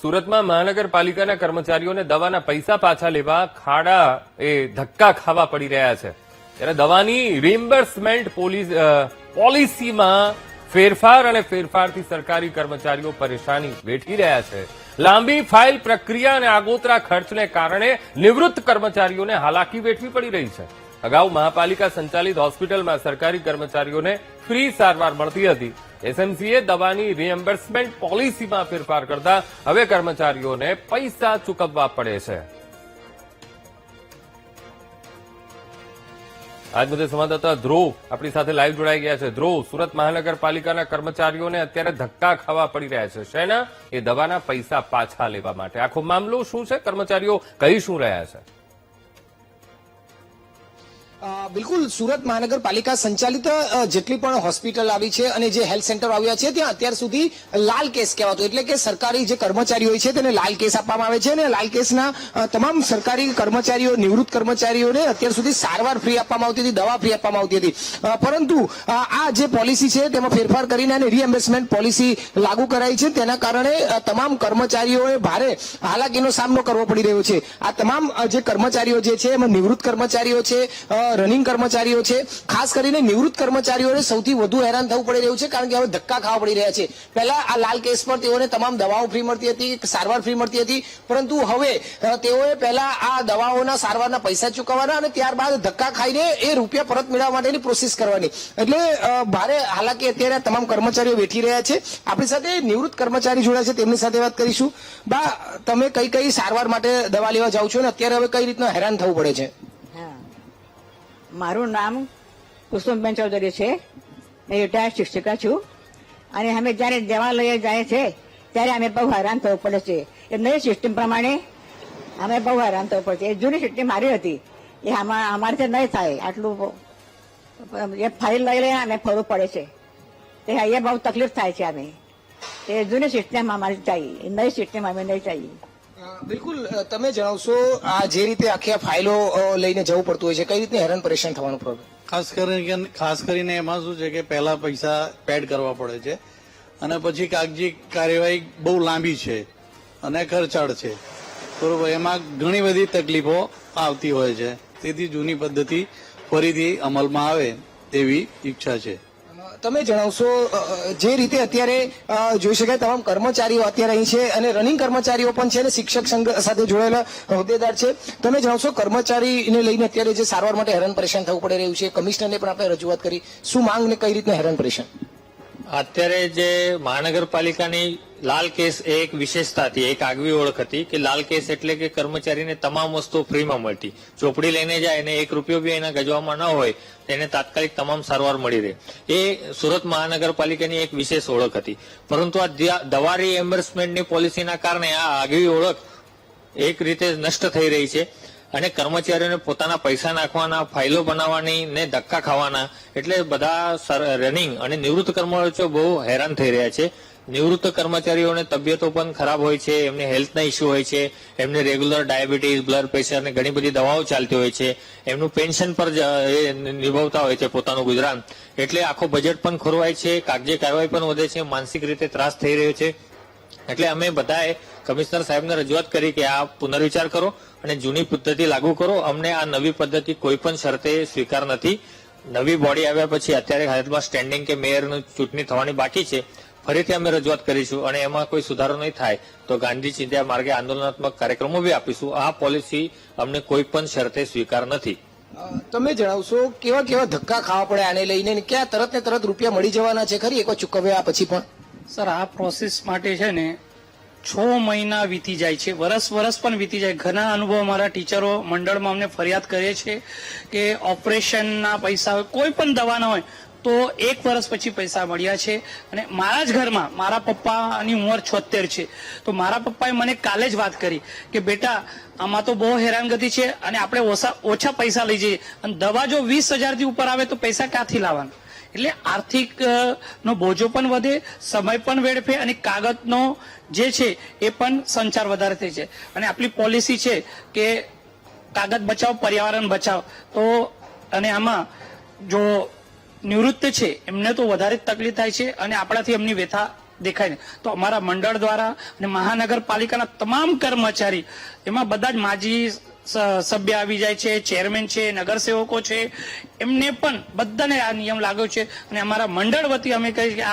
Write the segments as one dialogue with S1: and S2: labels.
S1: સુરતમાં મહાનગરપાલિકાના કર્મચારીઓને દવાના પૈસા પાછા લેવા ખાડા ધક્કા ખાવા પડી રહ્યા છે ત્યારે દવાની રિમ્બર્સમેન્ટ પોલિસીમાં ફેરફાર અને ફેરફારથી સરકારી કર્મચારીઓ પરેશાની વેઠી રહ્યા છે। લાંબી ફાઇલ પ્રક્રિયા અને આગોતરા ખર્ચને કારણે નિવૃત્ત કર્મચારીઓને હાલાકી વેઠવી પડી રહી છે। અગાઉ મહાપાલિકા સંચાલિત હોસ્પિટલમાં સરકારી કર્મચારીઓને ફ્રી સારવાર મળતી હતી। એસએમસીએ દવાની રિએમ્બર્સમેન્ટ પોલિસીમાં ફેરફાર કરતા હવે કર્મચારીઓને પૈસા ચૂકવવા પડે છે। આજ મુદ્દે સંવાદદાતા ધ્રુવ આપણી સાથે લાઈવ જોડાઈ ગયા છે। ધ્રુવ, સુરત મહાનગરપાલિકાના કર્મચારીઓને અત્યારે ધક્કા ખાવા પડી રહ્યા છે શેના? એ દવાના પૈસા પાછા લેવા માટે। આખો મામલો શું છે? કર્મચારીઓ કહી શું રહ્યા છે?
S2: બિલકુલ, સુરત મહાનગરપાલિકા સંચાલિત જેટલી પણ હોસ્પિટલ આવી છે અને જે હેલ્થ સેન્ટર આવ્યા છે ત્યાં અત્યાર સુધી લાલ કેસ કહેવાતો, એટલે કે સરકારી જે કર્મચારીઓ હોય છે તેને લાલ કેસ આપવામાં આવે છે અને લાલ કેસના તમામ સરકારી કર્મચારીઓ, નિવૃત્ત કર્મચારીઓને અત્યાર સુધી સારવાર ફ્રી આપવામાં આવતી હતી, દવા ફ્રી આપવામાં આવતી હતી। પરંતુ આ જે પોલિસી છે તેમાં ફેરફાર કરીને અને રીએમ્બર્સમેન્ટ પોલિસી લાગુ કરાઈ છે, તેના કારણે તમામ કર્મચારીઓએ ભારે હાલાકીનો સામનો કરવો પડી રહ્યો છે। આ તમામ જે કર્મચારીઓ જે છે એમાં નિવૃત્ત કર્મચારીઓ છે, રનિંગ કર્મચારીઓ છે, ખાસ કરીને નિવૃત્ત કર્મચારીઓને સૌથી વધુ હેરાન થવું પડી રહ્યું છે, કારણ કે હવે ધક્કા ખાવા પડી રહ્યા છે। પહેલા આ લાલ કેસ પર તેઓને તમામ દવાઓ ફ્રી મળતી હતી, સારવાર ફ્રી મળતી હતી, પરંતુ હવે તેઓએ પહેલા આ દવાઓના સારવારના પૈસા ચૂકવવાના અને ત્યારબાદ ધક્કા ખાઈને એ રૂપિયા પરત મેળવવા માટેની પ્રોસેસ કરવાની, એટલે ભારે હાલાકી અત્યારે તમામ કર્મચારીઓ વેઠી રહ્યા છે। આપણી સાથે નિવૃત્ત કર્મચારી જોડાયા છે, તેમની સાથે વાત કરીશું। બા, તમે કઈ કઈ સારવાર માટે દવા લેવા જાઓ છો અને અત્યારે હવે કઈ રીતના હેરાન થવું પડે છે?
S3: મારું નામ કુસુમબેન ચૌધરી છે, मैं રિટાયર્ડ શિક્ષિકા છું અને અમે જ્યારે દવા લઈએ જાય છે ત્યારે અમે બહુ હેરાન થવું પડે છે। એ નવી સિસ્ટમ પ્રમાણે અમે બહુ હેરાન થવું પડે છે। એ જૂની સિસ્ટમ મારી હતી, એ અમારાથી નહીં થાય આટલું। એ ફાઇલ લઈ લઈને અમે ફરવું પડે છે, એ બહુ તકલીફ થાય છે। અમે એ જૂની સિસ્ટમ અમારી चाहिए, એ નવી સિસ્ટમ અમે નહીં चाहिए।
S2: બિલકુલ, તમે જણાવશો આ જે રીતે આખી આ ફાઇલો લઈને જવું પડતું હોય છે, કઈ રીતે હેરાન પરેશાન થવાનું પ્રોબ્લેમ?
S4: ખાસ કરીને એમાં શું છે કે પહેલા પૈસા પેડ કરવા પડે છે અને પછી કાગજી કાર્યવાહી બહુ લાંબી છે અને ખર્ચાળ છે, બરોબર। એમાં ઘણી બધી તકલીફો આવતી હોય છે, તેથી જૂની પદ્ધતિ ફરીથી અમલમાં આવે તેવી ઈચ્છા છે।
S2: તમે જણાવશો જે રીતે અત્યારે જોઈ શકાય તમામ કર્મચારીઓ અત્યારે અહીં છે અને રનિંગ કર્મચારીઓ પણ છે અને શિક્ષક સંઘ સાથે જોડાયેલા હોદ્દેદાર છે। તમે જણાવશો કર્મચારીને લઈને અત્યારે જે સારવાર માટે હેરાન પરેશાન થવું પડી રહ્યું છે, કમિશનરને પણ આપણે રજૂઆત કરી, શું માંગ ને કઈ રીતના હેરાન પરેશાન?
S5: અત્યારે જે મહાનગરપાલિકાની લાલ કેસ એ એક વિશેષતા હતી, એક આગવી ઓળખ હતી કે લાલ કેસ એટલે કે કર્મચારીને તમામ વસ્તુ ફ્રીમાં મળતી। ચોપડી લઈને જાય અને ₹1 બી એના ગજવામાં ન હોય તેને તાત્કાલિક તમામ સારવાર મળી રહે, એ સુરત મહાનગરપાલિકાની એક વિશેષ ઓળખ હતી। પરંતુ આ દવા રિએમ્બર્સમેન્ટની પોલિસીના કારણે આ આગવી ઓળખ એક રીતે નષ્ટ થઈ રહી છે અને કર્મચારીઓને પોતાના પૈસા નાખવાના, ફાઇલો બનાવવાની ને ધક્કા ખાવાના, એટલે બધા રનિંગ અને નિવૃત્ત કર્મચારીઓ બહુ હેરાન થઈ રહ્યા છે। નિવૃત્ત કર્મચારીઓને તબિયતો પણ ખરાબ હોય છે, એમને હેલ્થના ઇસ્યુ હોય છે, એમને રેગ્યુલર ડાયાબિટીસ, બ્લડ પ્રેશર ને ઘણી બધી દવાઓ ચાલતી હોય છે, એમનું પેન્શન પર નિભાવતા હોય છે પોતાનું ગુજરાન, એટલે આખો બજેટ પણ ખોરવાય છે, કાગજી કાર્યવાહી પણ વધે છે, માનસિક રીતે ત્રાસ થઈ રહ્યો છે। એટલે અમે બધાએ કમિશનર સાહેબને રજૂઆત કરી કે આ પુનર્વિચાર કરો અને જૂની પદ્ધતિ લાગુ કરો। અમને આ નવી પદ્ધતિ કોઈ પણ શરતે સ્વીકાર નથી। નવી બોડી આવ્યા પછી અત્યારે હાલમાં સ્ટેન્ડિંગ કે મેયરની ચૂંટણી થવાની બાકી છે, ફરીથી અમે રજૂઆત કરીશું અને એમાં કોઈ સુધારો નહીં થાય તો ગાંધી ચિંધ્યા માર્ગે આંદોલનાત્મક કાર્યક્રમો બી આપીશું। આ પોલિસી અમને કોઈ પણ શરતે સ્વીકાર નથી।
S2: તમે જણાવશો કેવા કેવા ધક્કા ખાવા પડે આને લઈને, ક્યાં તરત ને તરત રૂપિયા મળી જવાના છે ખરી એકવાર ચૂકવ્યા પછી પણ?
S6: સર, આ પ્રોસેસ માટે છે ને 6 મહિના વીતી જાય છે, વરસ પણ વીતી જાય। ઘણા અનુભવ અમારા ટીચરો મંડળમાં અમને ફરિયાદ કરે છે કે ઓપરેશનના પૈસા હોય, કોઈ પણ દવાના હોય તો 1 વર્ષ પછી પૈસા મળ્યા છે। અને મારા જ ઘરમાં મારા પપ્પાની ઉંમર 76 છે, તો મારા પપ્પાએ મને કાલે જ વાત કરી કે બેટા આમાં તો બહુ હેરાનગતિ છે અને આપણે ઓછા પૈસા લઈ જઈએ અને દવા જો 20,000 થી ઉપર આવે તો પૈસા ક્યાંથી લાવવાના? એટલે આર્થિક નો બોજો પણ વધે, સમય પણ વેડફે અને કાગળનો જે છે એ પણ સંચાર વધારે થાય છે। અને આપણી પોલિસી છે કે કાગળ બચાવ, પર્યાવરણ બચાવ, તો અને આમાં જો નિવૃત્ત છે એમને તો વધારે તકલીફ થાય છે અને આપણાથી એમની વ્યથા દેખાય ને તો અમારા મંડળ દ્વારા અને મહાનગરપાલિકાના તમામ કર્મચારી એમાં બધા જ માજી સભ્ય આવી જાય છે, ચેરમેન છે, નગરસેવકો છે, એમને પણ બધાને આ નિયમ લાગ્યો છે અને અમારા મંડળ વતી અમે કહીએ કે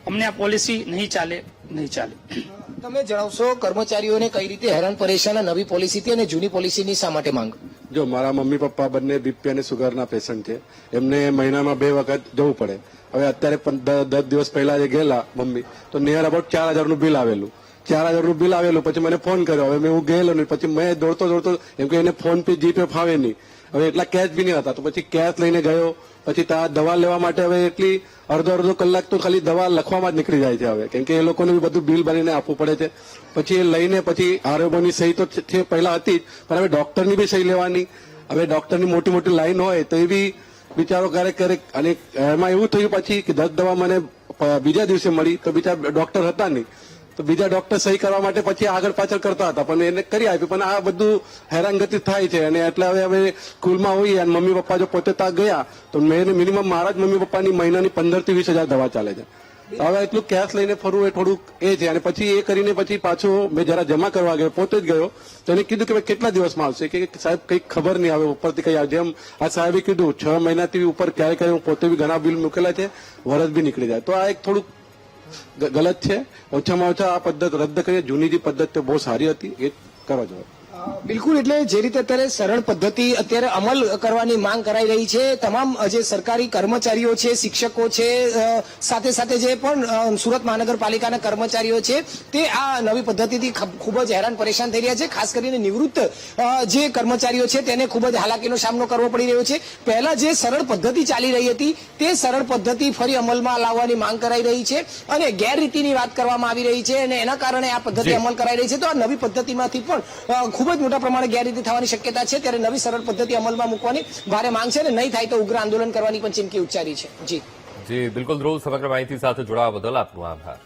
S6: અમને આ પોલિસી નહીં ચાલે.
S2: તમે જણાવશો કર્મચારીઓને કઈ રીતે હેરાન પરેશાન આ નવી પોલિસીથી અને જૂની પોલિસીની શા માટે માંગ?
S7: જો મારા મમ્મી પપ્પા બંને બીપી અને સુગરના પેશન્ટ છે, એમને મહિનામાં 2 વખત જવું પડે. હવે અત્યારે 10 દિવસ પહેલા જે ગયેલા મમ્મી તો નિયર અબાઉટ 4,000 નું બિલ આવેલું. 4,000 નું બિલ આવેલું. પછી મને ફોન કર્યો. હવે મેં હું ગયેલો નહીં. પછી મેં દોડતો એમ કે એને ફોન પે જીપે ફાવે નહીં. હવે એટલા કેશ બી નહીં હતા. તો પછી કેશ લઈને ગયો. પછી ત્યાં દવા લેવા માટે હવે એટલી અડધો કલાક તો ખાલી દવા લખવામાં જ નીકળી જાય છે હવે, કેમ કે એ લોકોને બી બધું બિલ ભરીને આપવું પડે છે. પછી એ લઈને પછી આરોગ્યની સહી તો છે પહેલા હતી જ, પણ હવે ડોક્ટરની બી સહી લેવાની. હવે ડોક્ટરની મોટી લાઈન હોય તો એ બી બિચારો ક્યારેક અને એમાં એવું થયું પછી કે 10 દવા મને બીજા દિવસે મળી તો બીજા ડોક્ટર હતા નહીં. તો બીજા ડોક્ટર સહી કરવા માટે પછી આગળ પાછળ કરતા હતા, પણ એને કરી આપ્યું. પણ આ બધું હેરાનગતિ થાય છે અને એટલે હવે સ્કૂલમાં હોઈએ અને મમ્મી પપ્પા જો પોતે ત્યાં ગયા તો મિનિમમ મારા જ મમ્મી પપ્પાની મહિનાની 15,000 થી 20,000 દવા ચાલે છે. હવે એટલું કેશ લઈને ફરવું એ થોડુંક એ છે. અને પછી એ કરીને પછી પાછો મેં જરા જમા કરવા ગયો, પોતે જ ગયો તો એને કીધું કે ભાઈ કેટલા દિવસમાં આવશે, કે સાહેબ કંઈક ખબર નહીં આવે ઉપરથી કઈ જેમ આ સાહેબે કીધું 6 મહિનાથી ઉપર ક્યારે હું પોતે બી ઘણા બિલ મૂકેલા છે, વરસ બી નીકળી જાય. તો આ એક થોડુંક ગલત છે. ઓછામાં ઓછા આ પદ્ધતિ રદ કરીએ. જૂની જે પદ્ધતિ બહુ સારી હતી એ કરવા જોઈએ.
S2: બિલકુલ, એટલે જે રીતે અત્યારે સરળ પદ્ધતિ અત્યારે અમલ કરવાની માંગ કરાઈ રહી છે. તમામ જે સરકારી કર્મચારીઓ છે, શિક્ષકો છે, સાથે જે પણ સુરત મહાનગરપાલિકાના કર્મચારીઓ છે તે આ નવી પદ્ધતિથી ખૂબ જ હેરાન પરેશાન થઈ રહ્યા છે. ખાસ કરીને નિવૃત્ત જે કર્મચારીઓ છે તેને ખૂબ જ હાલાકીનો સામનો કરવો પડી રહ્યો છે. પહેલા જે સરળ પદ્ધતિ ચાલી રહી હતી તે સરળ પદ્ધતિ ફરી અમલમાં લાવવાની માંગ કરાઈ રહી છે અને ગેરરીતિની વાત કરવામાં આવી રહી છે અને એના કારણે આ પદ્ધતિ અમલ કરાઈ રહી છે. તો આ નવી પદ્ધતિમાંથી પણ ખૂબ જ મોટા પ્રમાણે ગેરરીતિ થવાની શક્યતા છે. ત્યારે નવી સરળ પદ્ધતિ અમલમાં મૂકવાની ભારે માંગ છે અને નહીં થાય તો ઉગ્ર આંદોલન કરવાની પણ ચીમકી ઉચ્ચારી છે. જી
S1: બિલકુલ ધ્રુવ, સમગ્ર માહિતી સાથે જોડાવા બદલ આપનો આભાર.